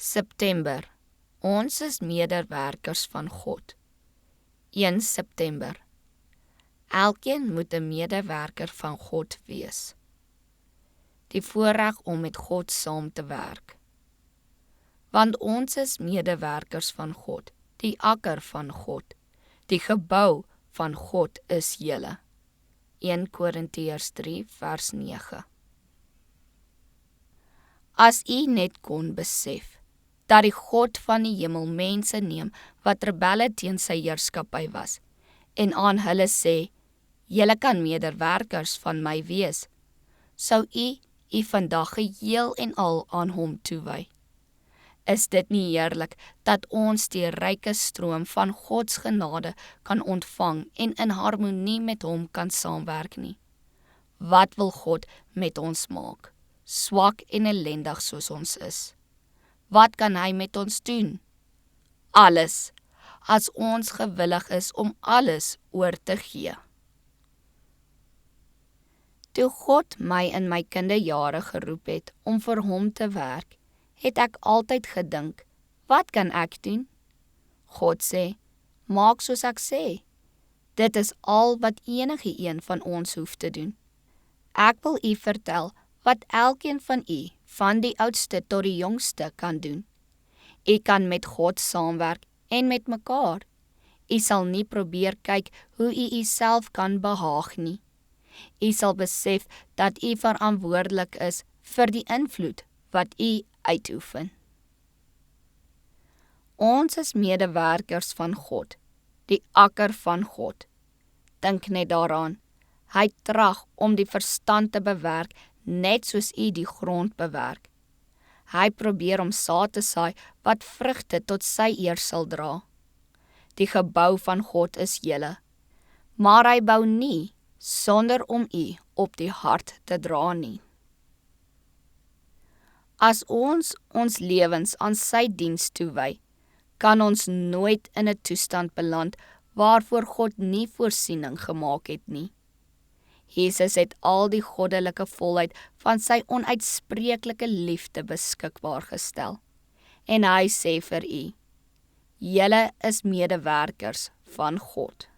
September. Ons is medewerkers van God. 1 September. Elkeen moet 'n medewerker van God wees. Die voorreg om met God saam te werk. Want ons is medewerkers van God, die akker van God, die gebou van God is julle. 1 Korintiërs 3 vers 9. As u net kon besef, dat die God van die hemel mense neem wat rebelle teen sy heerskappy was, en aan hulle sê, julle kan medewerkers van my wees, sou u vandag geheel en al aan hom toewy. Is dit nie heerlik dat ons die ryke stroom van Gods genade kan ontvang en in harmonie met hom kan saamwerk nie? Wat wil God met ons maak, swak en ellendig soos ons is? Wat kan hy met ons doen? Alles, as ons gewillig is om alles oor te gee. Toe God my in my kinderjare geroep het om vir hom te werk, het ek altyd gedink, wat kan ek doen? God sê, maak soos ek sê. Dit is al wat enige een van ons hoef te doen. Ek wil u vertel wat elkeen van u, van die oudste tot die jongste, kan doen. U kan met God saamwerk en met mekaar. U sal nie probeer kyk hoe u uself kan behaag nie. U sal besef dat u verantwoordelik is vir die invloed wat u uitoefen. Ons is medewerkers van God, die akker van God. Dink net daaraan, hy trag om die verstand te bewerk, net soos u die grond bewerk. Hy probeer om saad te saai wat vrugte tot sy eer sal dra. Die gebou van God is julle, maar hy bou nie sonder om u op die hart te dra nie. As ons lewens aan sy diens toewy, kan ons nooit in 'n toestand beland waarvoor God nie voorsiening gemaak het nie. Jesus het al die goddelike volheid van sy onuitspreeklike liefde beskikbaar gestel. En hy sê vir u, julle is medewerkers van God.